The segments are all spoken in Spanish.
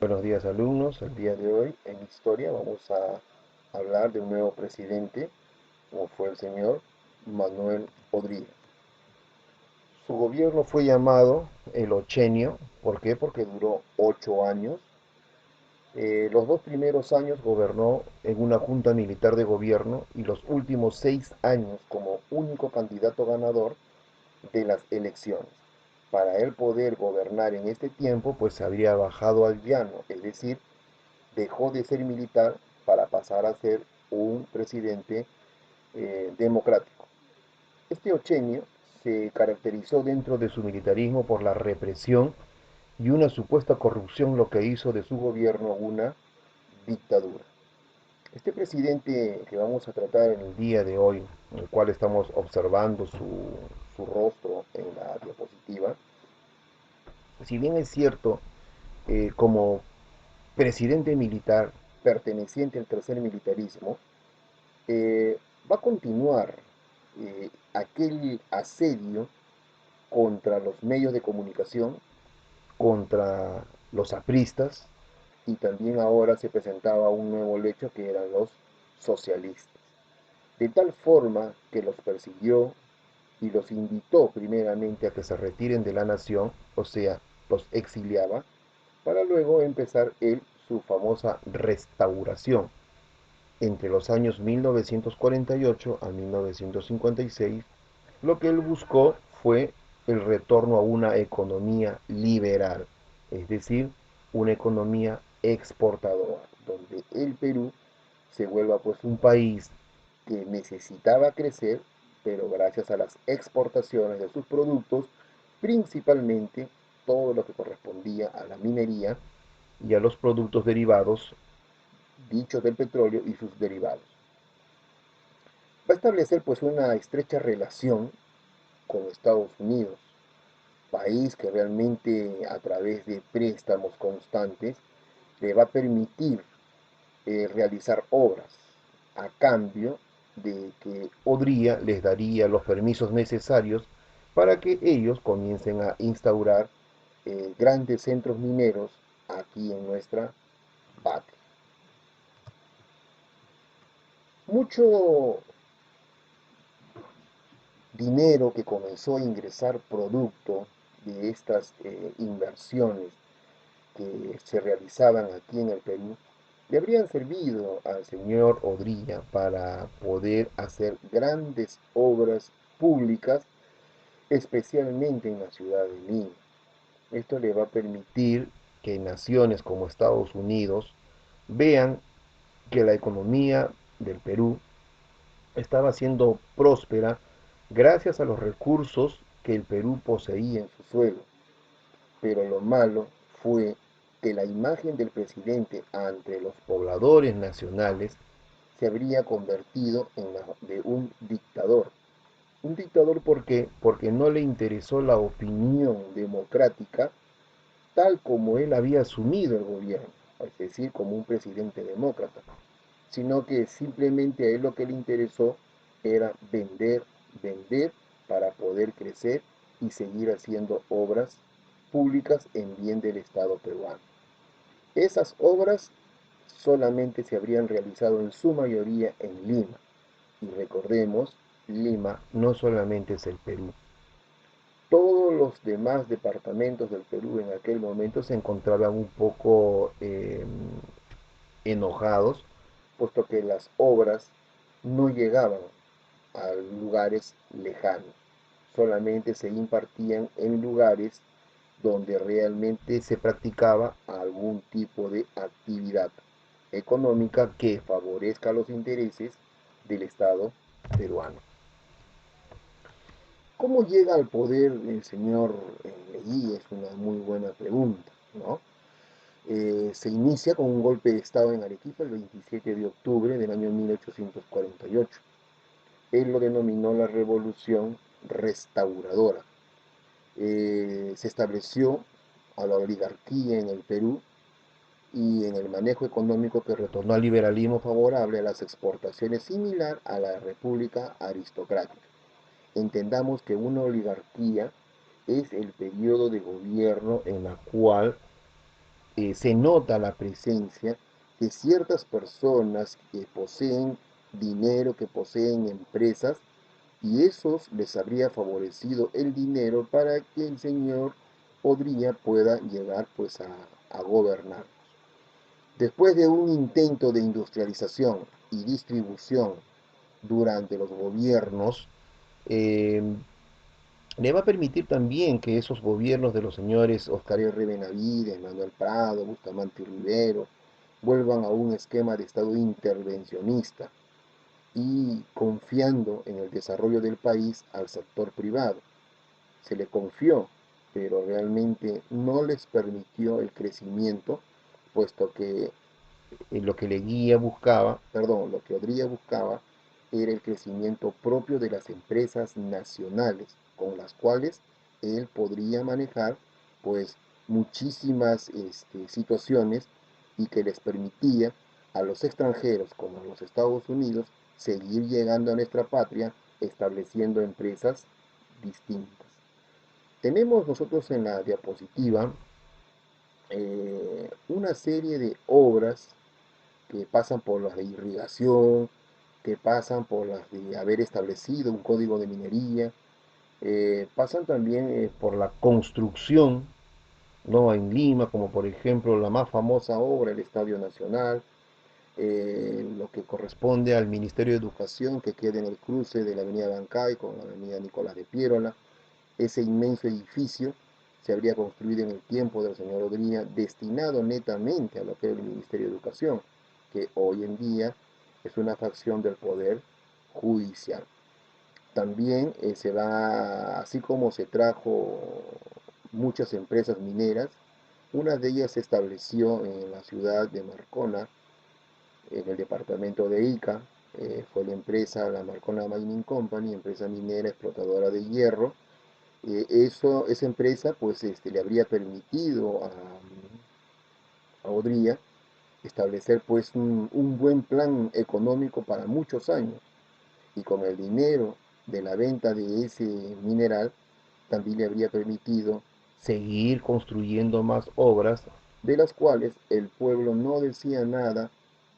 Buenos días alumnos, el día de hoy en historia vamos a hablar de un nuevo presidente, como fue el señor Manuel Odría. Su gobierno fue llamado el Ochenio. ¿Por qué? Porque duró 8 años. Los 2 primeros años gobernó en una junta militar de gobierno y los últimos 6 años como único candidato ganador de las elecciones. Para él poder gobernar en este tiempo, pues se habría bajado al llano, es decir, dejó de ser militar para pasar a ser un presidente democrático. Este Ochenio se caracterizó dentro de su militarismo por la represión y una supuesta corrupción, lo que hizo de su gobierno una dictadura. Este presidente que vamos a tratar en el día de hoy, en el cual estamos observando su rostro en la diapositiva, si bien es cierto, como presidente militar perteneciente al tercer militarismo, eh, va a continuar aquel asedio contra los medios de comunicación, contra los apristas, y también ahora se presentaba un nuevo lecho que eran los socialistas. De tal forma que los persiguió y los invitó primeramente a que se retiren de la nación, o sea, los exiliaba, para luego empezar él su famosa restauración entre los años 1948 a 1956. Lo que él buscó fue el retorno a una economía liberal, es decir, una economía exportadora, donde el Perú se vuelva pues un país que necesitaba crecer, pero gracias a las exportaciones de sus productos, principalmente todo lo que correspondía a la minería y a los productos derivados dichos del petróleo y sus derivados. Va a establecer pues una estrecha relación con Estados Unidos, país que realmente a través de préstamos constantes le va a permitir realizar obras a cambio de que Odría les daría los permisos necesarios para que ellos comiencen a instaurar grandes centros mineros aquí en nuestra patria. Mucho dinero que comenzó a ingresar producto de estas inversiones que se realizaban aquí en el Perú, le habrían servido al señor Odría para poder hacer grandes obras públicas, especialmente en la ciudad de Lima. Esto le va a permitir que naciones como Estados Unidos vean que la economía del Perú estaba siendo próspera gracias a los recursos que el Perú poseía en su suelo. Pero lo malo fue que la imagen del presidente ante los pobladores nacionales se habría convertido en la de un dictador. Un dictador, ¿por qué? Porque no le interesó la opinión democrática tal como él había asumido el gobierno, es decir, como un presidente demócrata, sino que simplemente a él lo que le interesó era vender, vender para poder crecer y seguir haciendo obras públicas en bien del Estado peruano. Esas obras solamente se habrían realizado en su mayoría en Lima. Y recordemos, Lima no solamente es el Perú. Todos los demás departamentos del Perú en aquel momento se encontraban un poco enojados, puesto que las obras no llegaban a lugares lejanos, solamente se impartían en lugares donde realmente se practicaba algún tipo de actividad económica que favorezca los intereses del Estado peruano. ¿Cómo llega al poder el señor Leguía? Es una muy buena pregunta, ¿no? Se inicia con un golpe de Estado en Arequipa el 27 de octubre del año 1848. Él lo denominó la Revolución Restauradora. Se estableció a la oligarquía en el Perú y en el manejo económico que retornó al liberalismo favorable a las exportaciones similar a la república aristocrática. Entendamos que una oligarquía es el periodo de gobierno en la cual se nota la presencia de ciertas personas que poseen dinero, que poseen empresas, y esos les habría favorecido el dinero para que el señor Odría pueda llegar pues a gobernar. Después de un intento de industrialización y distribución durante los gobiernos, eh, le va a permitir también que esos gobiernos de los señores Oscar R. Benavides, Manuel Prado, Bustamante Rivero, vuelvan a un esquema de Estado intervencionista y confiando en el desarrollo del país al sector privado. Se le confió, pero realmente no les permitió el crecimiento, puesto que lo que lo que Odría buscaba era el crecimiento propio de las empresas nacionales, con las cuales él podría manejar pues muchísimas situaciones y que les permitía a los extranjeros como a los Estados Unidos seguir llegando a nuestra patria estableciendo empresas distintas. Tenemos nosotros en la diapositiva una serie de obras que pasan por las de irrigación, que pasan por las de haber establecido un código de minería, pasan también por la construcción, ¿no? En Lima, como por ejemplo la más famosa obra, el Estadio Nacional, lo que corresponde al Ministerio de Educación, que queda en el cruce de la Avenida Bancay con la Avenida Nicolás de Piérola. Ese inmenso edificio se habría construido en el tiempo del señor Odría, destinado netamente a lo que es el Ministerio de Educación, que hoy en día es una facción del Poder Judicial. También se va, así como se trajo muchas empresas mineras, una de ellas se estableció en la ciudad de Marcona, en el departamento de Ica. Fue la empresa, la Marcona Mining Company, empresa minera explotadora de hierro. Esa empresa pues le habría permitido a Odría establecer pues un buen plan económico para muchos años, y con el dinero de la venta de ese mineral también le habría permitido seguir construyendo más obras, de las cuales el pueblo no decía nada,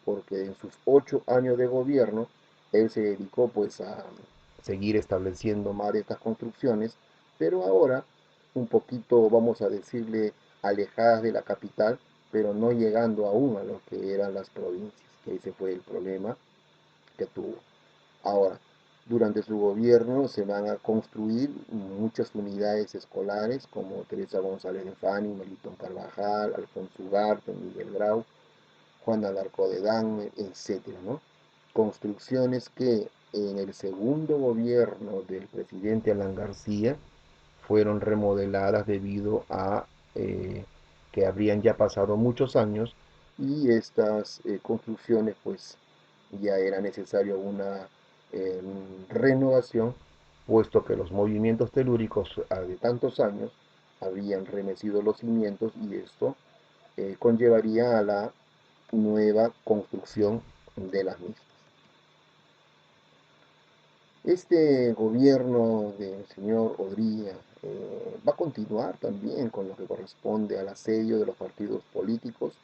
porque en sus 8 años de gobierno él se dedicó pues a seguir estableciendo más de estas construcciones, pero ahora un poquito, vamos a decirle, alejadas de la capital, pero no llegando aún a lo que eran las provincias, que ese fue el problema que tuvo. Ahora, durante su gobierno se van a construir muchas unidades escolares como Teresa González de Fani, Melitón Carvajal, Alfonso Ugarte, Miguel Grau, Juan Alarco de Damme, etcétera, ¿no? Construcciones que en el segundo gobierno del presidente Alan García fueron remodeladas debido a que habrían ya pasado muchos años y estas construcciones pues ya era necesario una eh, renovación, puesto que los movimientos telúricos de tantos años habían remecido los cimientos y esto conllevaría a la nueva construcción de las mismas. Este gobierno del señor Odría va a continuar también con lo que corresponde al asedio de los partidos políticos,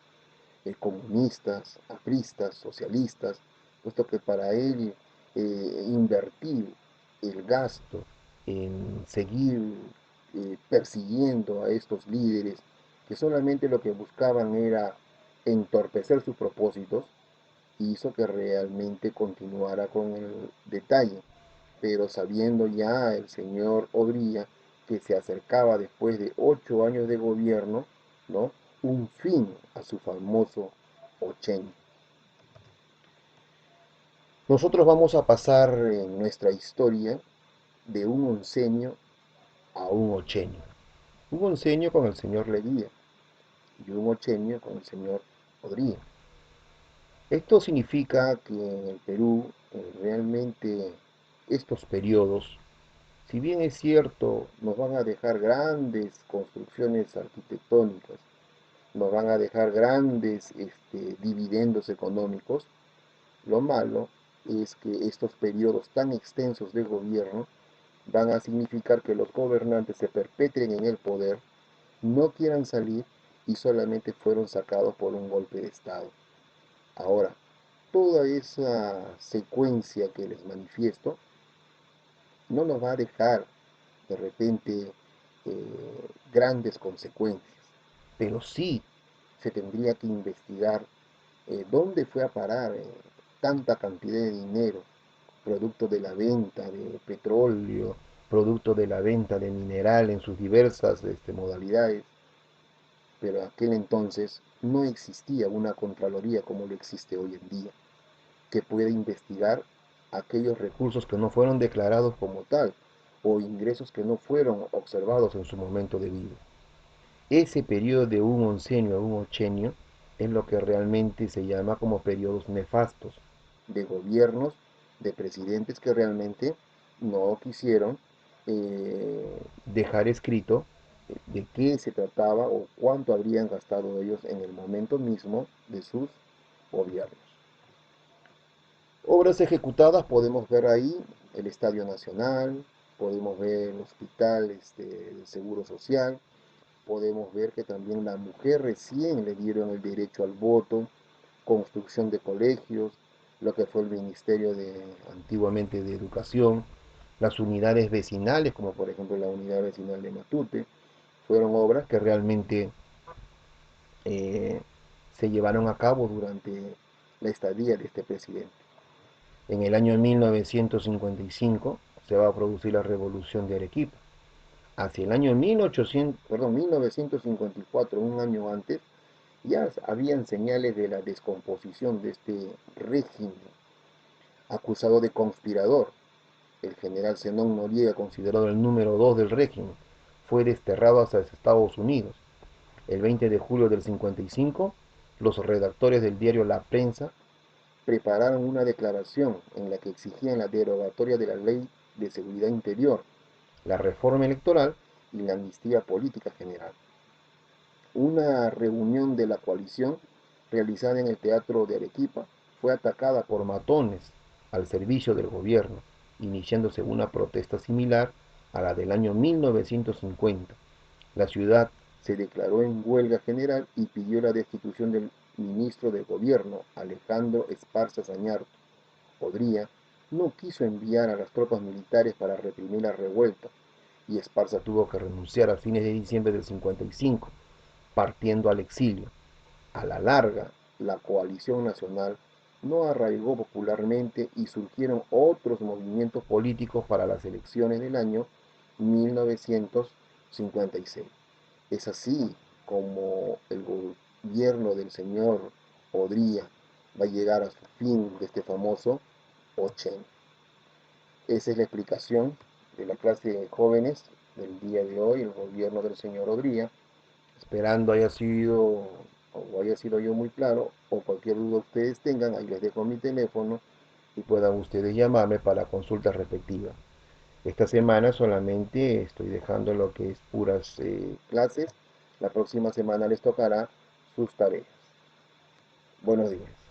comunistas, apristas, socialistas, puesto que para él invertir el gasto en seguir persiguiendo a estos líderes que solamente lo que buscaban era entorpecer sus propósitos, hizo que realmente continuara con el detalle, pero sabiendo ya el señor Odría que se acercaba después de 8 años de gobierno, ¿no? Un fin a su famoso 80. Nosotros vamos a pasar en nuestra historia de un onceño a un ocheño. Un onceño con el señor Leguía y un ocheño con el señor Odría. Esto significa que en el Perú realmente estos periodos, si bien es cierto, nos van a dejar grandes construcciones arquitectónicas, nos van a dejar grandes dividendos económicos, lo malo es que estos periodos tan extensos de gobierno van a significar que los gobernantes se perpetren en el poder, no quieran salir y solamente fueron sacados por un golpe de Estado. Ahora, toda esa secuencia que les manifiesto no nos va a dejar de repente grandes consecuencias, pero sí se tendría que investigar dónde fue a parar tanta cantidad de dinero, producto de la venta de petróleo, producto de la venta de mineral en sus diversas modalidades, pero aquel entonces no existía una Contraloría como lo existe hoy en día, que pueda investigar aquellos recursos que no fueron declarados como tal o ingresos que no fueron observados en su momento debido. Ese periodo de un oncenio a un ochenio es lo que realmente se llama como periodos nefastos de gobiernos, de presidentes que realmente no quisieron dejar escrito de qué se trataba o cuánto habrían gastado ellos en el momento mismo de sus gobiernos. Obras ejecutadas podemos ver ahí el Estadio Nacional, podemos ver el Hospital del Seguro Social, podemos ver que también la mujer recién le dieron el derecho al voto, construcción de colegios, lo que fue el Ministerio antiguamente de Educación, las unidades vecinales, como por ejemplo la unidad vecinal de Matute, fueron obras que realmente eh, se llevaron a cabo durante la estadía de este presidente. En el año 1955 se va a producir la Revolución de Arequipa. Hacia el año 1954, un año antes, ya habían señales de la descomposición de este régimen acusado de conspirador. El general Zenón Noriega, considerado el número 2 del régimen, fue desterrado hacia Estados Unidos. El 20 de julio del 55, los redactores del diario La Prensa prepararon una declaración en la que exigían la derogatoria de la Ley de Seguridad Interior, la reforma electoral y la amnistía política general. Una reunión de la coalición realizada en el Teatro de Arequipa fue atacada por matones al servicio del gobierno, iniciándose una protesta similar a la del año 1950. La ciudad se declaró en huelga general y pidió la destitución del ministro de Gobierno, Alejandro Esparza Zañartu. Podría no quiso enviar a las tropas militares para reprimir la revuelta, y Esparza tuvo que renunciar a fines de diciembre del 55, partiendo al exilio. A la larga, la coalición nacional no arraigó popularmente y surgieron otros movimientos políticos para las elecciones del año 1956. Es así como el gobierno del señor Odría va a llegar a su fin de este famoso 80. Esa es la explicación de la clase de jóvenes del día de hoy, el gobierno del señor Odría. Esperando haya sido o haya sido yo muy claro, o cualquier duda ustedes tengan, ahí les dejo mi teléfono y puedan ustedes llamarme para consultas respectivas. Esta semana solamente estoy dejando lo que es puras clases. La próxima semana les tocará sus tareas. Buenos días.